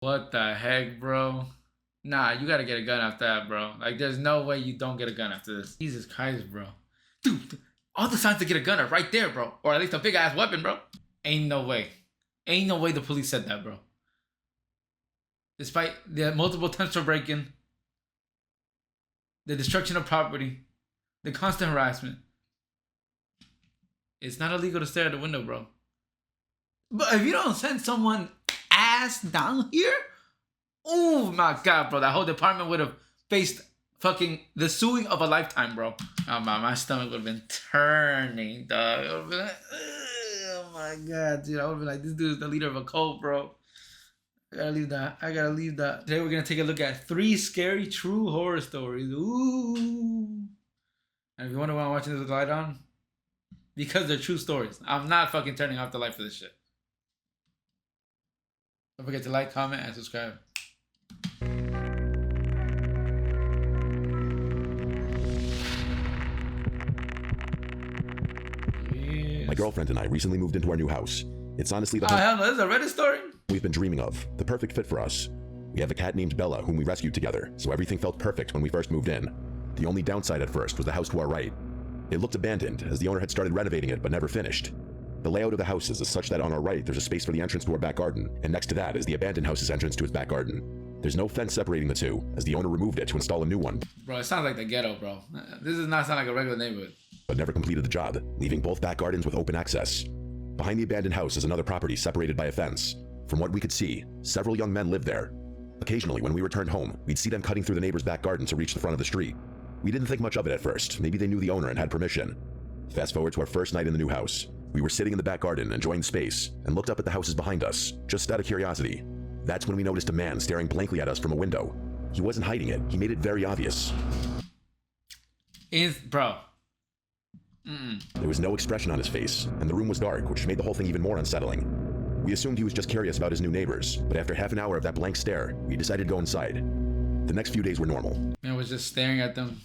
What the heck, bro? Nah, you gotta get a gun after that, bro. Like, there's no way you don't get a gun after this. Jesus Christ, bro. Dude, all the signs to get a gun are right there, bro. Or at least a big ass weapon, bro. Ain't no way. Ain't no way the police said that, bro. Despite the multiple attempts for break-in, the destruction of property, the constant harassment. It's not illegal to stare at the window, bro. But if you don't send someone ass down here, oh my god, bro, that whole department would have faced fucking the suing of a lifetime, bro. Oh my stomach would have been turning, dog. I would have been like, oh my god, dude. I would have been like, this dude is the leader of a cult, bro. I gotta leave that. I gotta leave that. Today we're gonna take a look at 3 scary true horror stories. Ooh. And if you wonder why I'm watching this with light on, because they're true stories. I'm not fucking turning off the light for this shit. Don't forget to like, comment, and subscribe. My girlfriend and I recently moved into our new house. It's honestly the hell no, this is a Reddit story? We've been dreaming of, the perfect fit for us. We have a cat named Bella whom we rescued together, so everything felt perfect when we first moved in. The only downside at first was the house to our right. It looked abandoned, as the owner had started renovating it but never finished. The layout of the house is such that on our right there's a space for the entrance to our back garden, and next to that is the abandoned house's entrance to its back garden. There's no fence separating the two, as the owner removed it to install a new one. Bro, it sounds like the ghetto, bro. This does not sound like a regular neighborhood. But never completed the job, leaving both back gardens with open access. Behind the abandoned house is another property separated by a fence. From what we could see, several young men lived there. Occasionally, when we returned home, we'd see them cutting through the neighbor's back garden to reach the front of the street. We didn't think much of it at first. Maybe they knew the owner and had permission. Fast forward to our first night in the new house. We were sitting in the back garden enjoying the space and looked up at the houses behind us, just out of curiosity. That's when we noticed a man staring blankly at us from a window. He wasn't hiding it. He made it very obvious. Bro. There was no expression on his face, and the room was dark, which made the whole thing even more unsettling. We assumed he was just curious about his new neighbors, but after half an hour of that blank stare, we decided to go inside. The next few days were normal. Man was just staring at them,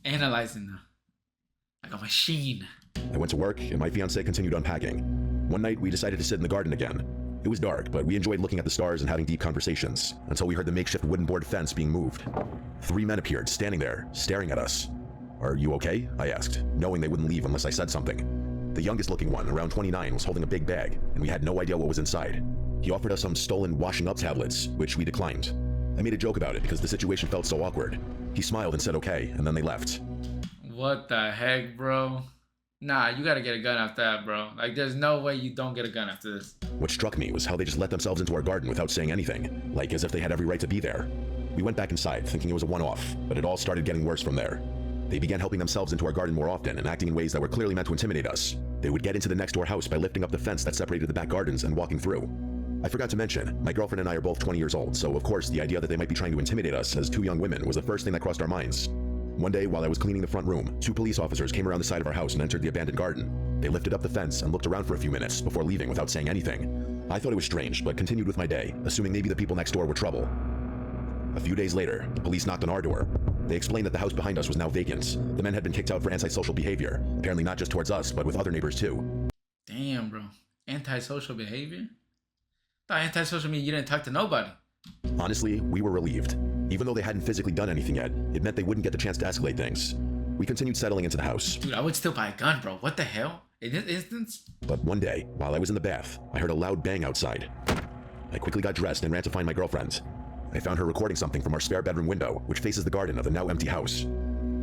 analyzing them, like a machine. I went to work, and my fiancée continued unpacking. One night, we decided to sit in the garden again. It was dark, but we enjoyed looking at the stars and having deep conversations, until we heard the makeshift wooden board fence being moved. 3 men appeared, standing there, staring at us. "Are you okay?" I asked, knowing they wouldn't leave unless I said something. The youngest looking one, around 29, was holding a big bag, and we had no idea what was inside. He offered us some stolen washing up tablets, which we declined. I made a joke about it because the situation felt so awkward. He smiled and said okay, and then they left. What the heck, bro? Nah, you gotta get a gun after that, bro. Like, there's no way you don't get a gun after this. What struck me was how they just let themselves into our garden without saying anything, like as if they had every right to be there. We went back inside, thinking it was a one-off, but it all started getting worse from there. They began helping themselves into our garden more often and acting in ways that were clearly meant to intimidate us. They would get into the next door house by lifting up the fence that separated the back gardens and walking through. I forgot to mention, my girlfriend and I are both 20 years old, so of course the idea that they might be trying to intimidate us as 2 young women was the first thing that crossed our minds. One day, while I was cleaning the front room, 2 police officers came around the side of our house and entered the abandoned garden. They lifted up the fence and looked around for a few minutes before leaving without saying anything. I thought it was strange, but continued with my day, assuming maybe the people next door were trouble. A few days later, the police knocked on our door. They explained that the house behind us was now vacant. The men had been kicked out for antisocial behavior, apparently not just towards us, but with other neighbors too. Damn, bro. Antisocial behavior? I thought antisocial mean you didn't talk to nobody. Honestly, we were relieved. Even though they hadn't physically done anything yet, it meant they wouldn't get the chance to escalate things. We continued settling into the house. Dude, I would still buy a gun, bro. What the hell? In this instance? But one day, while I was in the bath, I heard a loud bang outside. I quickly got dressed and ran to find my girlfriend. I found her recording something from our spare bedroom window, which faces the garden of the now empty house.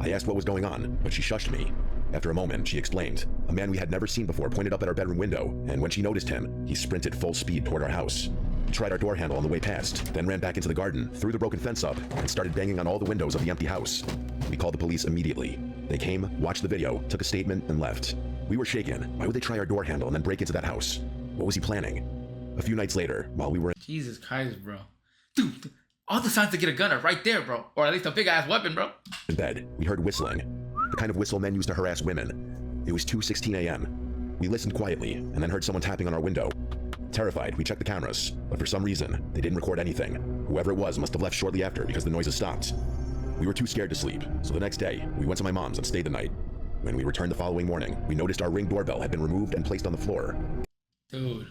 I asked what was going on, but she shushed me. After a moment, she explained. A man we had never seen before pointed up at our bedroom window, and when she noticed him, he sprinted full speed toward our house. He tried our door handle on the way past, then ran back into the garden, threw the broken fence up, and started banging on all the windows of the empty house. We called the police immediately. They came, watched the video, took a statement, and left. We were shaken. Why would they try our door handle and then break into that house? What was he planning? A few nights later, while we were in Jesus Christ, bro. Dude, all the signs to get a gun are right there, bro. Or at least a big ass weapon, bro. bed, we heard whistling. The kind of whistle men use to harass women. It was 2:16 a.m. We listened quietly, and then heard someone tapping on our window. Terrified, we checked the cameras, but for some reason, they didn't record anything. Whoever it was must have left shortly after because the noises stopped. We were too scared to sleep, so the next day, we went to my mom's and stayed the night. When we returned the following morning, we noticed our Ring doorbell had been removed and placed on the floor. Dude.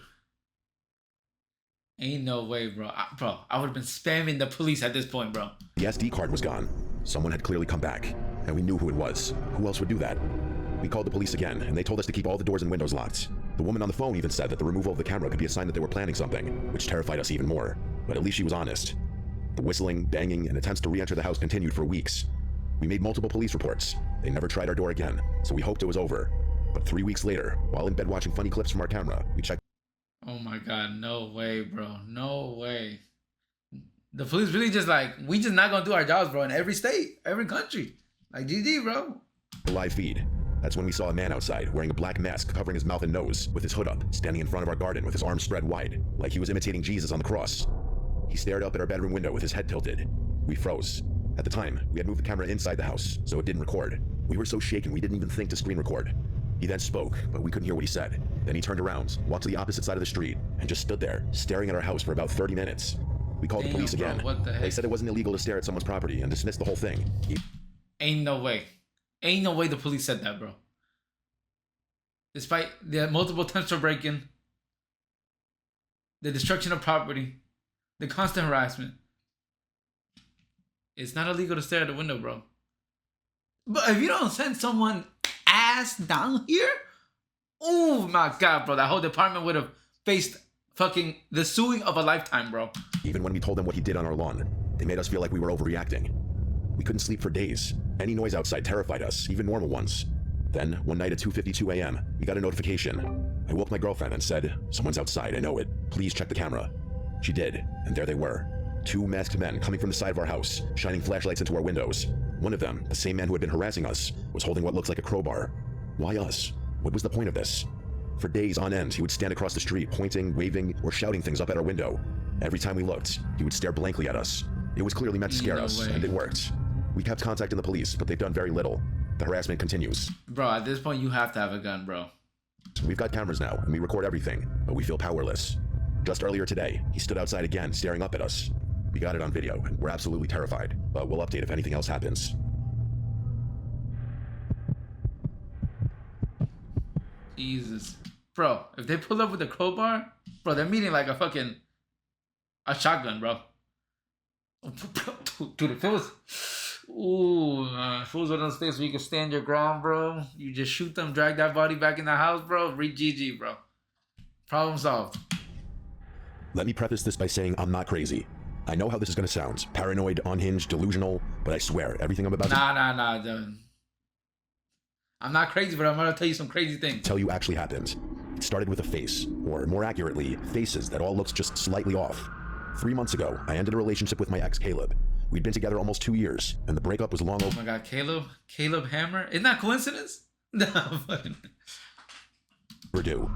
Ain't no way, bro. I would have been spamming the police at this point, bro. The SD card was gone. Someone had clearly come back, and we knew who it was. Who else would do that? We called the police again, and they told us to keep all the doors and windows locked. The woman on the phone even said that the removal of the camera could be a sign that they were planning something, which terrified us even more. But at least she was honest. The whistling, banging, and attempts to re-enter the house continued for weeks. We made multiple police reports. They never tried our door again, so we hoped it was over. But 3 weeks later, while in bed watching funny clips from our camera, we checked. Oh my God, no way, bro. No way. The police really just like, we just not gonna do our jobs, bro, in every state, every country. Like, GG, bro. The live feed. That's when we saw a man outside wearing a black mask covering his mouth and nose, with his hood up, standing in front of our garden with his arms spread wide, like he was imitating Jesus on the cross. He stared up at our bedroom window with his head tilted. We froze. At the time, we had moved the camera inside the house, so it didn't record. We were so shaken we didn't even think to screen record. He then spoke, but we couldn't hear what he said. Then he turned around, walked to the opposite side of the street, and just stood there, staring at our house for about 30 minutes. We called the police again. What the heck? They said it wasn't illegal to stare at someone's property and dismissed the whole thing. Ain't no way. Ain't no way the police said that, bro. Despite the multiple attempts for break-in, the destruction of property, the constant harassment, it's not illegal to stare at the window, bro. But if you don't send someone ass down here, oh my God, bro, that whole department would have faced fucking the suing of a lifetime, bro. Even when we told them what he did on our lawn, they made us feel like we were overreacting. We couldn't sleep for days. Any noise outside terrified us, even normal ones. Then, one night at 2:52 a.m., we got a notification. I woke my girlfriend and said, "Someone's outside, I know it. Please check the camera." She did, and there they were. 2 masked men coming from the side of our house, shining flashlights into our windows. One of them, the same man who had been harassing us, was holding what looks like a crowbar. Why us? What was the point of this? For days on end, he would stand across the street, pointing, waving, or shouting things up at our window. Every time we looked, he would stare blankly at us. It was clearly meant to scare us, and it worked. We kept contacting the police, but they've done very little. The harassment continues. Bro, at this point, you have to have a gun, bro. We've got cameras now, and we record everything, but we feel powerless. Just earlier today, he stood outside again, staring up at us. We got it on video, and we're absolutely terrified, but we'll update if anything else happens. Jesus. Bro, if they pull up with a crowbar, bro, they're meeting like a shotgun, bro. Dude, if it was... Ooh, if it was one of those things where you can stand your ground, bro, you just shoot them, drag that body back in the house, bro, read GG, bro. Problem solved. Let me preface this by saying I'm not crazy. I know how this is going to sound. Paranoid, unhinged, delusional, but I swear, everything I'm about to... Nah, dude. I'm not crazy, but I'm going to tell you some crazy things. ...tell you actually happened. It started with a face, or more accurately, faces that all looked just slightly off. 3 months ago, I ended a relationship with my ex, Caleb. We'd been together almost 2 years, and the breakup was long over. Oh my God, Caleb Hammer? Isn't that coincidence? No, overdue.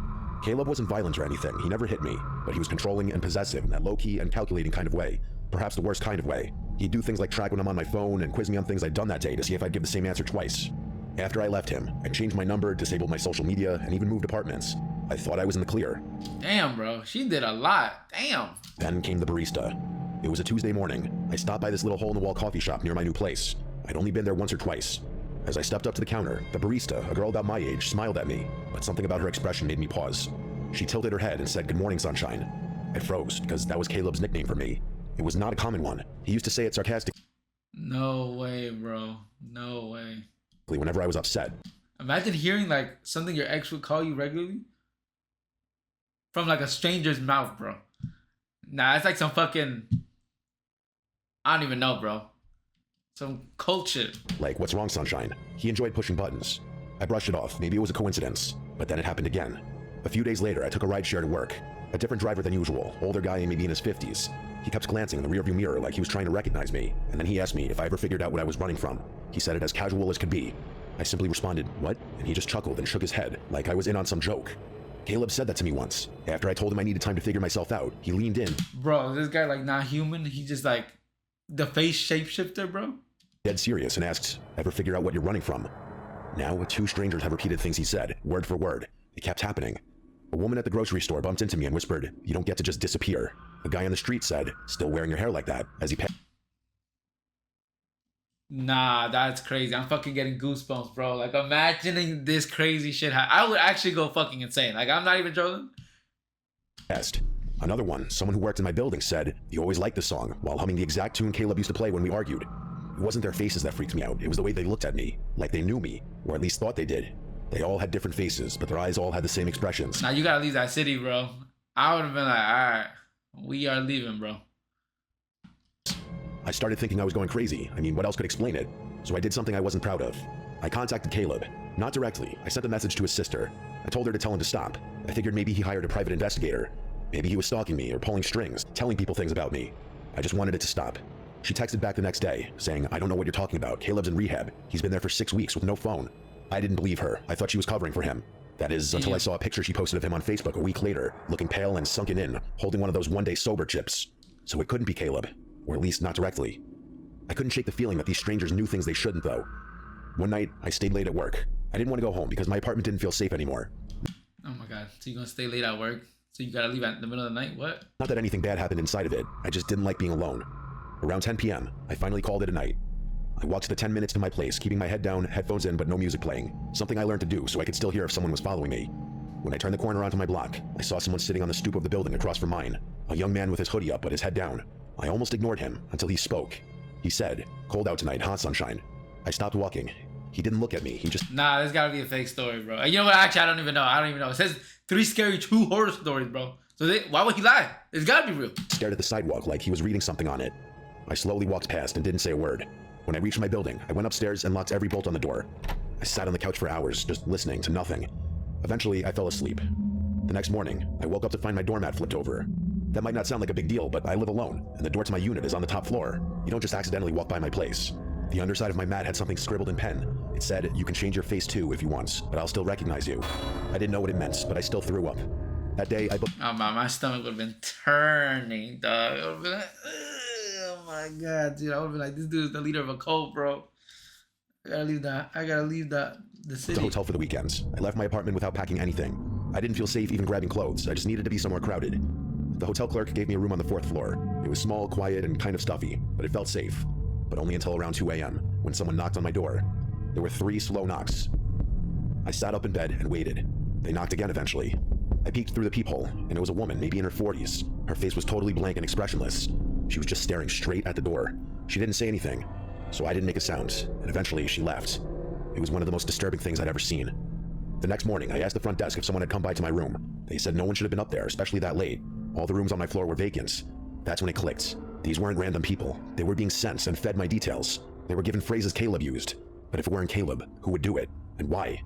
Caleb wasn't violent or anything. He never hit me, but he was controlling and possessive in that low-key and calculating kind of way. Perhaps the worst kind of way. He'd do things like track when I'm on my phone and quiz me on things I'd done that day to see if I'd give the same answer twice. After I left him, I changed my number, disabled my social media, and even moved apartments. I thought I was in the clear. Damn, bro. She did a lot. Damn. Then came the barista. It was a Tuesday morning. I stopped by this little hole-in-the-wall coffee shop near my new place. I'd only been there once or twice. As I stepped up to the counter, the barista, a girl about my age, smiled at me, but something about her expression made me pause. She tilted her head and said, "Good morning, sunshine." I froze, because that was Caleb's nickname for me. It was not a common one. He used to say it sarcastically. No way, bro. No way. Whenever I was upset. Imagine hearing like something your ex would call you regularly from like a stranger's mouth, bro. Nah, it's like some fucking... I don't even know, bro. Some cult shit. Like, "What's wrong, sunshine?" He enjoyed pushing buttons. I brushed it off. Maybe it was a coincidence. But then it happened again. A few days later, I took a rideshare to work. A different driver than usual, older guy maybe in his 50s. He kept glancing in the rearview mirror like he was trying to recognize me, and then he asked me if I ever figured out what I was running from. He said it as casual as could be. I simply responded, "What?" And he just chuckled and shook his head, like I was in on some joke. Caleb said that to me once. After I told him I needed time to figure myself out, he leaned in. Bro, this guy like not human. He just like the face shapeshifter, bro. Dead serious and asked, "Ever figure out what you're running from?" Now, 2 strangers have repeated things he said, word for word. It kept happening. A woman at the grocery store bumped into me and whispered, "You don't get to just disappear." A guy on the street said, "Still wearing your hair like that," as he passed. Nah, that's crazy. I'm fucking getting goosebumps, bro. Like, imagining this crazy shit. I would actually go fucking insane. Like, I'm not even joking. Another one, someone who worked in my building, said, "You always liked the song," while humming the exact tune Caleb used to play when we argued. It wasn't their faces that freaked me out, it was the way they looked at me, like they knew me, or at least thought they did. They all had different faces, but their eyes all had the same expressions. Now you gotta leave that city, bro. I would have been like, alright, we are leaving, bro. I started thinking I was going crazy. I mean, what else could explain it? So I did something I wasn't proud of. I contacted Caleb. Not directly. I sent a message to his sister. I told her to tell him to stop. I figured maybe he hired a private investigator. Maybe he was stalking me or pulling strings, telling people things about me. I just wanted it to stop. She texted back the next day, saying, "I don't know what you're talking about. Caleb's in rehab. He's been there for 6 weeks with no phone." I didn't believe her. I thought she was covering for him. That is, until I saw a picture she posted of him on Facebook a week later, looking pale and sunken in, holding one of those one-day sober chips. So it couldn't be Caleb, or at least not directly. I couldn't shake the feeling that these strangers knew things they shouldn't, though. One night, I stayed late at work. I didn't want to go home because my apartment didn't feel safe anymore. Oh my god, so you're gonna stay late at work? So you gotta leave at the middle of the night? What? Not that anything bad happened inside of it, I just didn't like being alone. Around 10 p.m., I finally called it a night. I walked the 10 minutes to my place, keeping my head down, headphones in, but no music playing. Something I learned to do so I could still hear if someone was following me. When I turned the corner onto my block, I saw someone sitting on the stoop of the building across from mine. A young man with his hoodie up but his head down. I almost ignored him until he spoke. He said, "Cold out tonight, huh, sunshine?" I stopped walking. He didn't look at me, he just... Nah, this gotta be a fake story, bro. You know what? Actually, I don't even know. It says 3 scary true horror stories, bro. So why would he lie? It's gotta be real. Stared at the sidewalk like he was reading something on it. I slowly walked past and didn't say a word. When I reached my building, I went upstairs and locked every bolt on the door. I sat on the couch for hours, just listening to nothing. Eventually, I fell asleep. The next morning, I woke up to find my doormat flipped over. That might not sound like a big deal, but I live alone, and the door to my unit is on the top floor. You don't just accidentally walk by my place. The underside of my mat had something scribbled in pen. It said, "You can change your face too if you want, but I'll still recognize you." I didn't know what it meant, but I still threw up. That day, I booked... Oh man, my stomach would have been turning, dog. It would have been like, oh my god, dude. I would have been like, this dude is the leader of a cult, bro. I gotta leave the city. The hotel for the weekends. I left my apartment without packing anything. I didn't feel safe even grabbing clothes. I just needed to be somewhere crowded. The hotel clerk gave me a room on the 4th floor. It was small, quiet, and kind of stuffy, but it felt safe. But only until around 2 a.m., when someone knocked on my door. There were 3 slow knocks. I sat up in bed and waited. They knocked again eventually. I peeked through the peephole, and it was a woman, maybe in her 40s. Her face was totally blank and expressionless. She was just staring straight at the door. She didn't say anything, so I didn't make a sound, and eventually she left. It was one of the most disturbing things I'd ever seen. The next morning, I asked the front desk if someone had come by to my room. They said no one should have been up there, especially that late. All the rooms on my floor were vacant. That's when it clicked. These weren't random people. They were being sent and fed my details. They were given phrases Caleb used. But if it weren't Caleb, who would do it? And why?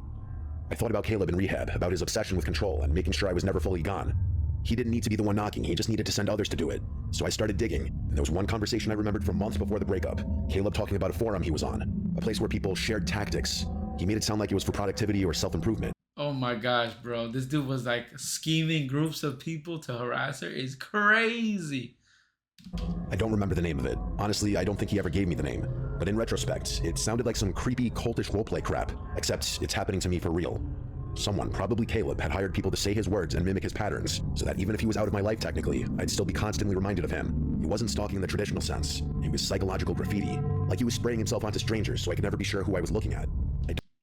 I thought about Caleb in rehab, about his obsession with control and making sure I was never fully gone. He didn't need to be the one knocking, he just needed to send others to do it. So I started digging, and there was one conversation I remembered from months before the breakup. Caleb talking about a forum he was on, a place where people shared tactics. He made it sound like it was for productivity or self-improvement. Oh my gosh, bro. This dude was like scheming groups of people to harass her. It's crazy. I don't remember the name of it. Honestly, I don't think he ever gave me the name. But in retrospect, it sounded like some creepy, cultish roleplay crap, except it's happening to me for real. Someone, probably Caleb, had hired people to say his words and mimic his patterns, so that even if he was out of my life technically, I'd still be constantly reminded of him. He wasn't stalking in the traditional sense. It was psychological graffiti. Like he was spraying himself onto strangers so I could never be sure who I was looking at.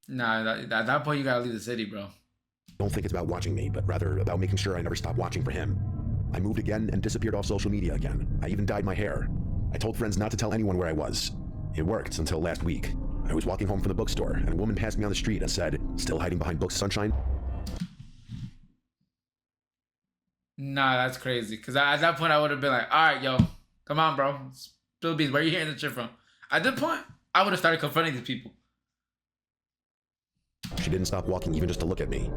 Nah, at that point you gotta leave the city, bro. I don't think it's about watching me, but rather about making sure I never stop watching for him. I moved again and disappeared off social media again. I even dyed my hair. I told friends not to tell anyone where I was. It worked until last week. I was walking home from the bookstore, and a woman passed me on the street and said, "Still hiding behind books, sunshine?" Nah, that's crazy. Because at that point, I would have been like, all right, yo, come on, bro. Spill beans, where are you hearing this shit from? At that point, I would have started confronting these people. She didn't stop walking even just to look at me.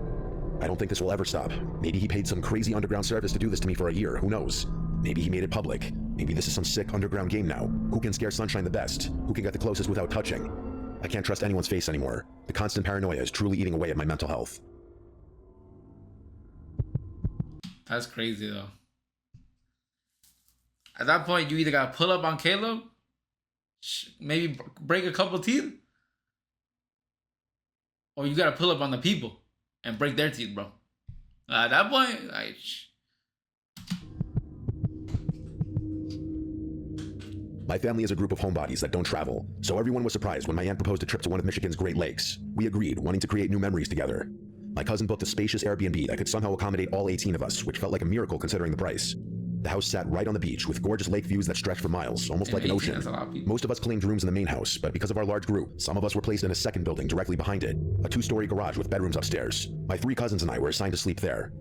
I don't think this will ever stop. Maybe he paid some crazy underground service to do this to me for a year, who knows? Maybe he made it public. Maybe this is some sick underground game now. Who can scare Sunshine the best? Who can get the closest without touching? I can't trust anyone's face anymore. The constant paranoia is truly eating away at my mental health. That's crazy, though. At that point, you either got to pull up on Caleb, maybe break a couple teeth, or you got to pull up on the people and break their teeth, bro. At that point, like... My family is a group of homebodies that don't travel, so everyone was surprised when my aunt proposed a trip to one of Michigan's Great Lakes. We agreed, wanting to create new memories together. My cousin booked a spacious Airbnb that could somehow accommodate all 18 of us, which felt like a miracle considering the price. The house sat right on the beach with gorgeous lake views that stretched for miles, almost like an ocean. Most of us claimed rooms in the main house, but because of our large group, some of us were placed in a second building directly behind it, a 2-story garage with bedrooms upstairs. My 3 cousins and I were assigned to sleep there.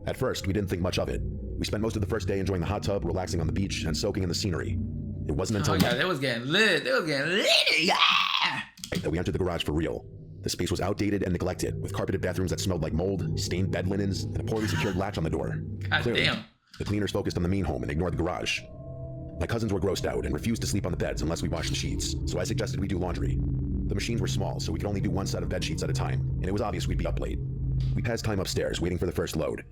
At first, we didn't think much of it. We spent most of the first day enjoying the hot tub, relaxing on the beach, and soaking in the scenery. It wasn't until they was getting lit. They was getting lit. Yeah. that we entered the garage for real. The space was outdated and neglected, with carpeted bathrooms that smelled like mold, stained bed linens, and a poorly secured latch on the door. God Clearly, damn. the cleaners focused on the main home and ignored the garage. My cousins were grossed out and refused to sleep on the beds unless we washed the sheets, so I suggested we do laundry. The machines were small, so we could only do 1 set of bed sheets at a time, and it was obvious we'd be up late. We passed time upstairs, waiting for the first load.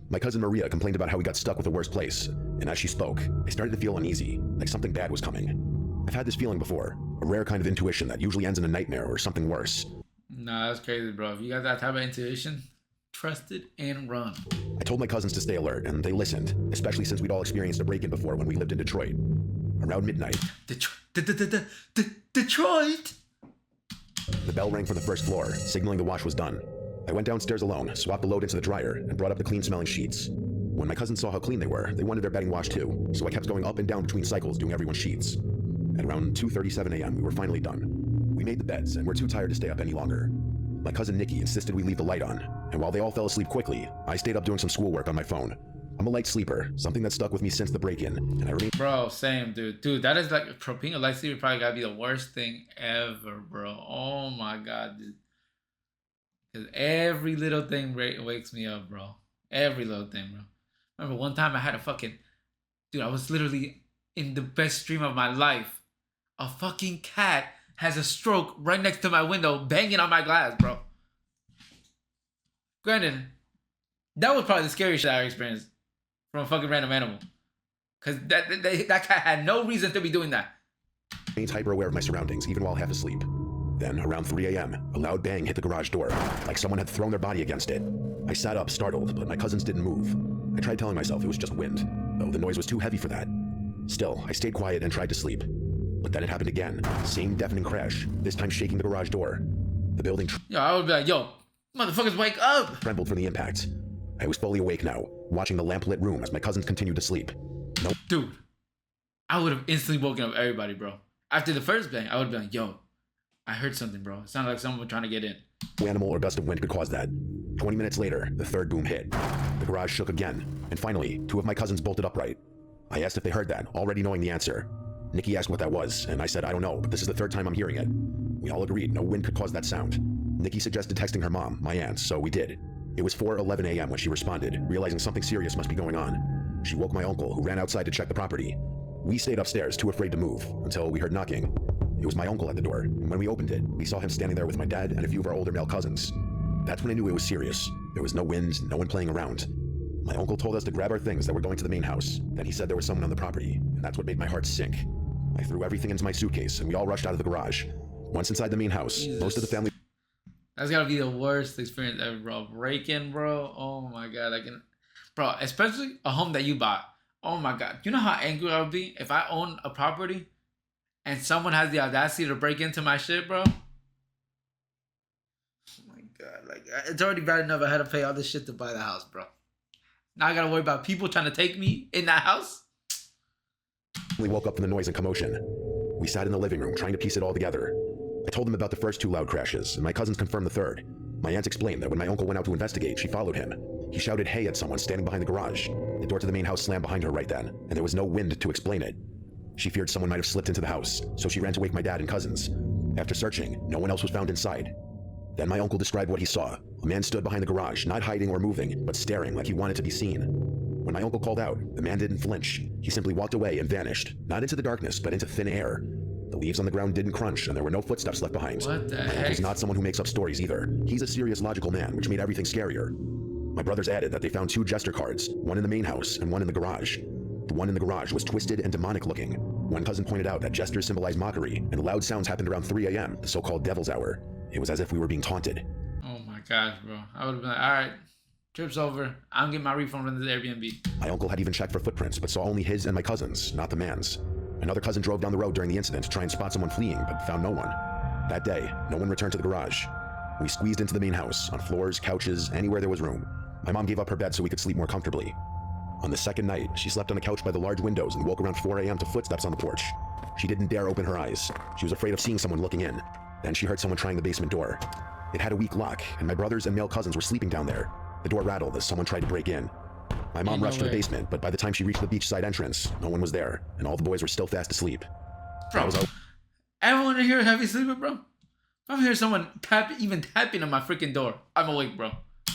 My cousin Maria complained about how we got stuck with the worst place, and as she spoke, I started to feel uneasy, like something bad was coming. I've had this feeling before, a rare kind of intuition that usually ends in a nightmare or something worse. Nah, that's crazy, bro. If you got that type of intuition, trust it and run. I told my cousins to stay alert, and they listened, especially since we'd all experienced a break-in before when we lived in Detroit. Around midnight, Detroit! the bell rang from the first floor, signaling the wash was done. I went downstairs alone, swapped the load into the dryer, and brought up the clean-smelling sheets. When my cousins saw how clean they were, they wanted their bedding washed too, so I kept going up and down between cycles doing everyone's sheets. At around 2:37 a.m., we were finally done. We made the beds, and we're too tired to stay up any longer. My cousin Nikki insisted we leave the light on, and while they all fell asleep quickly, I stayed up doing some schoolwork on my phone. I'm a light sleeper, something that stuck with me since the break-in, and I remain— Bro, same, dude. Dude, that is like, being a light sleeper probably gotta be the worst thing ever, bro. Oh my god, dude. Because every little thing wakes me up, bro. Every little thing, bro. Remember one time I had a fucking... Dude, I was literally in the best dream of my life. A fucking cat has a stroke right next to my window, banging on my glass, bro. Granted, that was probably the scariest shit I ever experienced from a fucking random animal. Because that cat had no reason to be doing that. hyper-aware of my surroundings, even while half asleep. Then, around 3 a.m., a loud bang hit the garage door, like someone had thrown their body against it. I sat up, startled, but my cousins didn't move. I tried telling myself it was just wind, though the noise was too heavy for that. Still, I stayed quiet and tried to sleep. But then it happened again. Same deafening crash, this time shaking the garage door. The building Yo, I would be like, yo, motherfuckers, wake up! trembled from the impact. I was fully awake now, watching the lamp-lit room as my cousins continued to sleep. Nope. Dude, I would have instantly woken up everybody, bro. After the first bang, I would have been like, yo, I heard something, bro. It sounded like someone trying to get in. No animal or gust of wind could cause that. 20 minutes later, the third boom hit. The garage shook again, and finally, 2 of my cousins bolted upright. I asked if they heard that, already knowing the answer. Nikki asked what that was, and I said, I don't know, but this is the 3rd time I'm hearing it. We all agreed no wind could cause that sound. Nikki suggested texting her mom, my aunt, so we did. It was 4:11 a.m. when she responded, realizing something serious must be going on. She woke my uncle, who ran outside to check the property. We stayed upstairs, too afraid to move, until we heard knocking. It was my uncle at the door, and when we opened it, we saw him standing there with my dad and a few of our older male cousins. That's when I knew it was serious. There was no wind, no one playing around. My uncle told us to grab our things that were going to the main house. Then he said there was someone on the property, and that's what made my heart sink. I threw everything into my suitcase, and we all rushed out of the garage. Once inside the main house, Jesus. most of the family... That's gotta be the worst experience ever, bro. Break-in, bro. Oh my god, bro, especially a home that you bought. Oh my god. You know how angry I would be if I own a property and someone has the audacity to break into my shit, bro? Oh my god, like, it's already bad enough I had to pay all this shit to buy the house, bro. Now I gotta worry about people trying to take me in that house? We woke up from the noise and commotion. We sat in the living room trying to piece it all together. I told them about the first 2 loud crashes, and my cousins confirmed the third. My aunt explained that when my uncle went out to investigate, she followed him. He shouted hey at someone standing behind the garage. The door to the main house slammed behind her right then, and there was no wind to explain it. She feared someone might have slipped into the house, so she ran to wake my dad and cousins. After searching, no one else was found inside. Then my uncle described what he saw. A man stood behind the garage, not hiding or moving, but staring like he wanted to be seen. When my uncle called out, the man didn't flinch. He simply walked away and vanished, not into the darkness, but into thin air. The leaves on the ground didn't crunch, and there were no footsteps left behind. What the My heck? uncle's not someone who makes up stories either. He's a serious, logical man, which made everything scarier. My brothers added that they found 2 jester cards, one in the main house and one in the garage. The one in the garage was twisted and demonic looking. One cousin pointed out that gestures symbolize mockery, and loud sounds happened around 3 a.m., the so-called devil's hour. It was as if we were being taunted. Oh my gosh, bro. I would have been like, alright, trip's over. I'm getting my refund from the Airbnb. My uncle had even checked for footprints, but saw only his and my cousin's, not the man's. Another cousin drove down the road during the incident to try and spot someone fleeing, but found no one. That day, no one returned to the garage. We squeezed into the main house, on floors, couches, anywhere there was room. My mom gave up her bed so we could sleep more comfortably. On the second night, she slept on a couch by the large windows and woke around 4 a.m. to footsteps on the porch. She didn't dare open her eyes. She was afraid of seeing someone looking in. Then she heard someone trying the basement door. It had a weak lock, and my brothers and male cousins were sleeping down there. The door rattled as someone tried to break in. My mom rushed to the basement, but by the time she reached the beachside entrance, no one was there, and all the boys were still fast asleep. Bro, everyone in here heavy sleeper, bro? If I'm hearing someone even tapping on my freaking door, I'm awake, bro.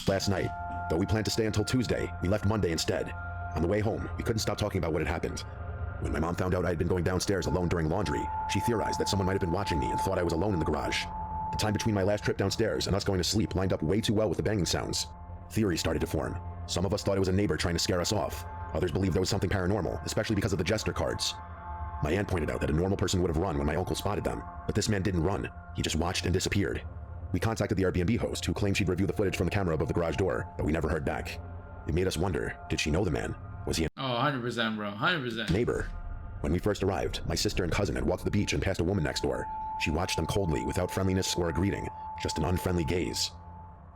Last night, though we planned to stay until Tuesday, we left Monday instead. On the way home, we couldn't stop talking about what had happened. When my mom found out I had been going downstairs alone during laundry, she theorized that someone might have been watching me and thought I was alone in the garage. The time between my last trip downstairs and us going to sleep lined up way too well with the banging sounds. Theories started to form. Some of us thought it was a neighbor trying to scare us off. Others believed there was something paranormal, especially because of the jester cards. My aunt pointed out that a normal person would have run when my uncle spotted them, but this man didn't run. He just watched and disappeared. We contacted the Airbnb host, who claimed she'd review the footage from the camera above the garage door, but we never heard back. It made us wonder, did she know the man? Was he a 100%, bro. 100%. neighbor? When we first arrived, my sister and cousin had walked to the beach and passed a woman next door. She watched them coldly, without friendliness or a greeting, just an unfriendly gaze.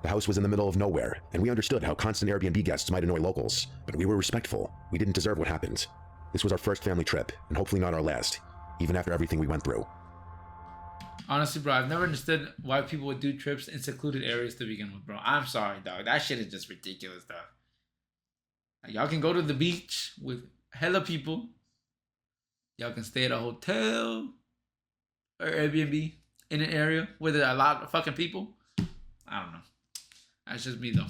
The house was in the middle of nowhere, and we understood how constant Airbnb guests might annoy locals, but we were respectful. We didn't deserve what happened. This was our first family trip, and hopefully not our last, even after everything we went through. Honestly, bro, I've never understood why people would do trips in secluded areas to begin with, bro. I'm sorry, dog. That shit is just ridiculous, dog. Like, y'all can go to the beach with hella people. Y'all can stay at a hotel or Airbnb in an area where there are a lot of fucking people. I don't know. That's just me, though.